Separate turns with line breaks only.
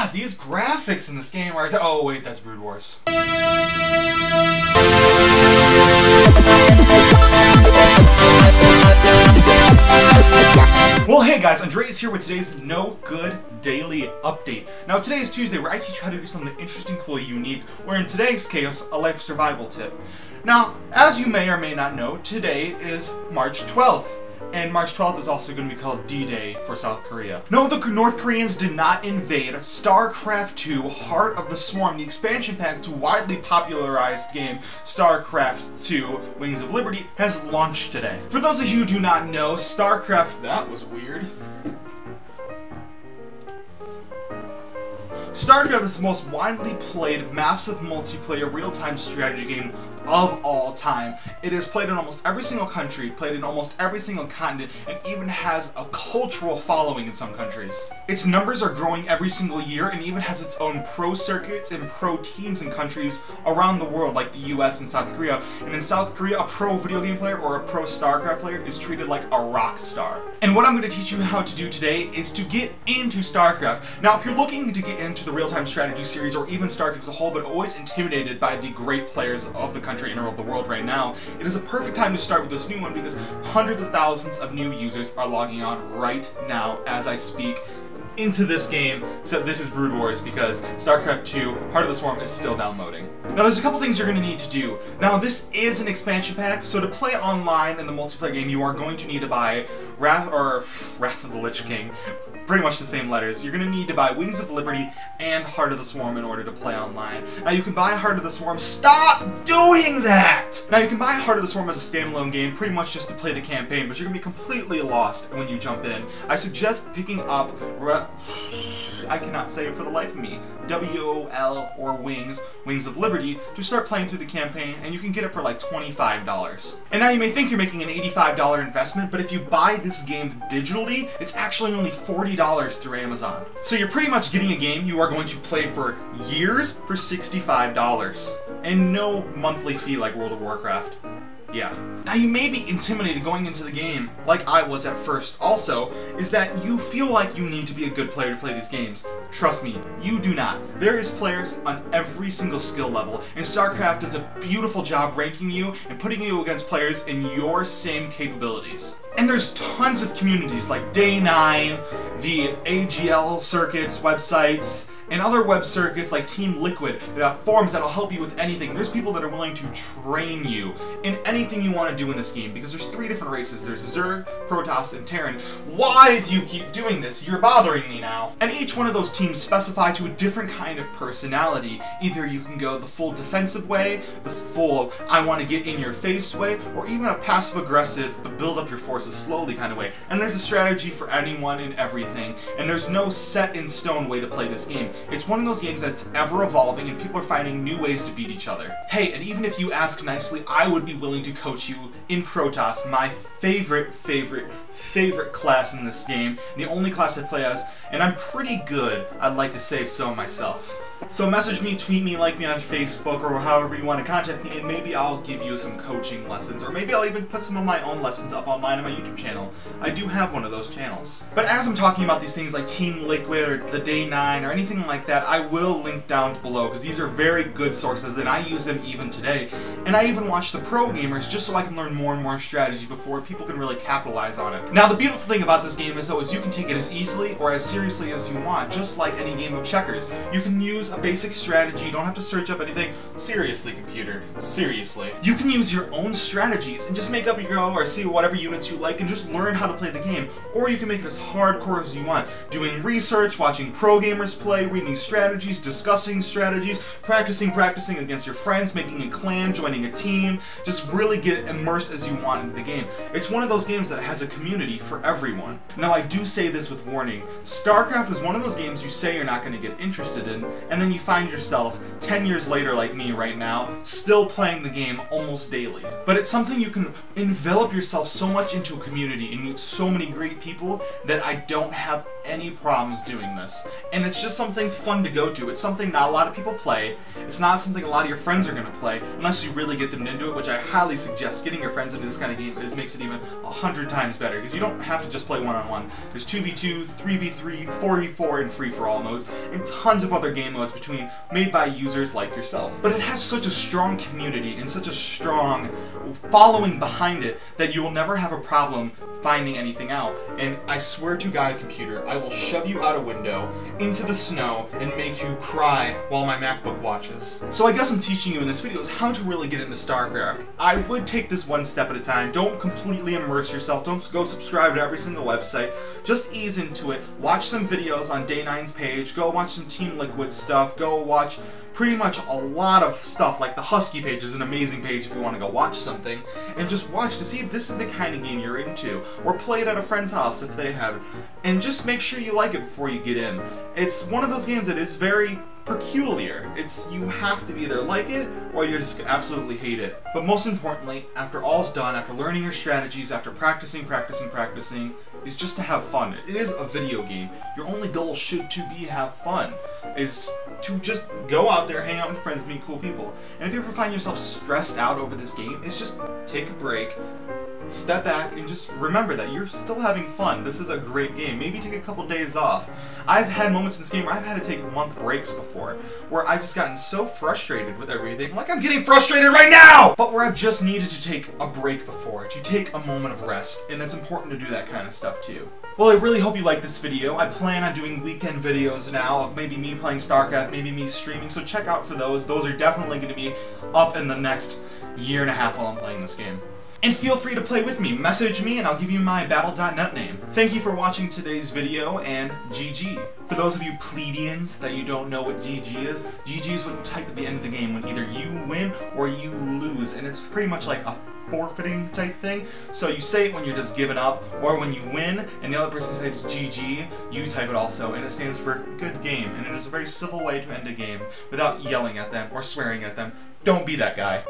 God, these graphics in this game are... Oh, wait, that's Brood Wars. Well, hey guys, Andreas here with today's No Good Daily Update. Now, today is Tuesday, where I teach you how to do something interesting, cool, unique, or in today's case, a life survival tip. Now, as you may or may not know, today is March 12th. And March 12th is also going to be called D-Day for South Korea. No, the North Koreans did not invade. StarCraft 2, Heart of the Swarm, the expansion pack to widely popularized game StarCraft 2, Wings of Liberty, has launched today. For those of you who do not know, StarCraft... That was weird. StarCraft is the most widely played, massive multiplayer, real-time strategy game of all time. It is played in almost every single country, played in almost every single continent, and even has a cultural following in some countries. Its numbers are growing every single year, and even has its own pro circuits and pro teams in countries around the world, like the US and South Korea. And in South Korea, a pro video game player or a pro StarCraft player is treated like a rock star. And what I'm going to teach you how to do today is to get into StarCraft. Now, if you're looking to get into the real-time strategy series, or even StarCraft as a whole, but always intimidated by the great players of the country and of the world right now, it is a perfect time to start with this new one because hundreds of thousands of new users are logging on right now as I speak into this game, except this is Brood Wars because StarCraft 2, Heart of the Swarm, is still downloading. Now there's a couple things you're going to need to do. Now this is an expansion pack, so to play online in the multiplayer game you are going to need to buy Wrath of the Lich King, pretty much the same letters. You're going to need to buy Wings of Liberty and Heart of the Swarm in order to play online. Now you can buy Heart of the Swarm. Stop doing that! Now you can buy Heart of the Swarm as a standalone game, pretty much just to play the campaign, but you're going to be completely lost when you jump in. I suggest picking up I cannot say it for the life of me. WOL or Wings of Liberty to start playing through the campaign, and you can get it for like $25. And now you may think you're making an $85 investment, but if you buy this game digitally, it's actually only $40 through Amazon. So you're pretty much getting a game you are going to play for years for $65. And no monthly fee like World of Warcraft. Yeah. Now you may be intimidated going into the game, like I was at first. Also, is that you feel like you need to be a good player to play these games. Trust me, you do not. There is players on every single skill level, and StarCraft does a beautiful job ranking you and putting you against players in your same capabilities. And there's tons of communities like Day 9, the AGL circuits, websites, and other web circuits like Team Liquid, forums that'll help you with anything. There's people that are willing to train you in anything you want to do in this game, because there's 3 different races. There's Zerg, Protoss, and Terran. Why do you keep doing this? You're bothering me now. And each one of those teams specify to a different kind of personality. Either you can go the full defensive way, the full I want to get in your face way, or even a passive-aggressive but build up your forces slowly kind of way. And there's a strategy for anyone and everything, and there's no set-in-stone way to play this game. It's one of those games that's ever evolving, and people are finding new ways to beat each other. Hey, and even if you ask nicely, I would be willing to coach you in Protoss, my favorite class in this game, the only class I play as, and I'm pretty good, I'd like to say so myself. So message me, tweet me, like me on Facebook, or however you want to contact me, and maybe I'll give you some coaching lessons, or maybe I'll even put some of my own lessons up online on my YouTube channel. I do have one of those channels. But as I'm talking about these things like Team Liquid, or the Day 9, or anything like that, I will link down below, because these are very good sources, and I use them even today. And I even watch the pro gamers, just so I can learn more and more strategy before people can really capitalize on it. Now, the beautiful thing about this game is, though, is you can take it as easily or as seriously as you want, just like any game of checkers. You can use a basic strategy, you don't have to search up anything. Seriously, computer, seriously. You can use your own strategies and just make up your own, or see whatever units you like and just learn how to play the game. Or you can make it as hardcore as you want, doing research, watching pro gamers play, reading strategies, discussing strategies, practicing against your friends, making a clan, joining a team, just really get immersed as you want into the game. It's one of those games that has a community for everyone. Now, I do say this with warning. StarCraft is one of those games you say you're not going to get interested in, and then you find yourself 10 years later, like me right now, still playing the game almost daily. But it's something you can envelop yourself so much into a community and meet so many great people that I don't have any problems doing this. And it's just something fun to go to. It's something not a lot of people play. It's not something a lot of your friends are going to play, unless you really get them into it, which I highly suggest. Getting your friends into this kind of game makes it even 100 times better, because you don't have to just play one-on-one. There's 2v2, 3v3, 4v4, and free-for-all modes, and tons of other game modes made by users like yourself. But it has such a strong community and such a strong following behind it that you will never have a problem finding anything out. And I swear to God, computer, I will shove you out a window into the snow and make you cry while my MacBook watches. So I guess I'm teaching you in this video is how to really get into StarCraft. I would take this one step at a time. Don't completely immerse yourself. Don't go subscribe to every single website. Just ease into it. Watch some videos on Day9's page. Go watch some Team Liquid stuff. Go watch pretty much a lot of stuff, like the Husky page is an amazing page if you want to go watch something, and just watch to see if this is the kind of game you're into, or play it at a friend's house if they have it, and just make sure you like it before you get in. It's one of those games that is very peculiar. You have to either like it, or you just absolutely hate it. But most importantly, after all's done, after learning your strategies, after practicing, is just to have fun. It is a video game. Your only goal should to be have fun, is to just go out there, hang out with friends, meet cool people. And if you ever find yourself stressed out over this game, it's just take a break, step back, and just remember that you're still having fun. This is a great game. Maybe take a couple days off. I've had moments in this game where I've had to take month breaks before, where I've just gotten so frustrated with everything, like I'm getting frustrated right now! But where I've just needed to take a break before, to take a moment of rest, and it's important to do that kind of stuff too. Well, I really hope you like this video. I plan on doing weekend videos now, of maybe me playing StarCraft, maybe me streaming, so check out for those. Those are definitely going to be up in the next year and a half while I'm playing this game. And feel free to play with me. Message me and I'll give you my battle.net name. Thank you for watching today's video, and GG. For those of you plebeians that you don't know what GG is what you type at the end of the game when either you win or you lose. And it's pretty much like a forfeiting type thing. So you say it when you're just giving up, or when you win and the other person types GG, you type it also, and it stands for good game. And it is a very civil way to end a game without yelling at them or swearing at them. Don't be that guy.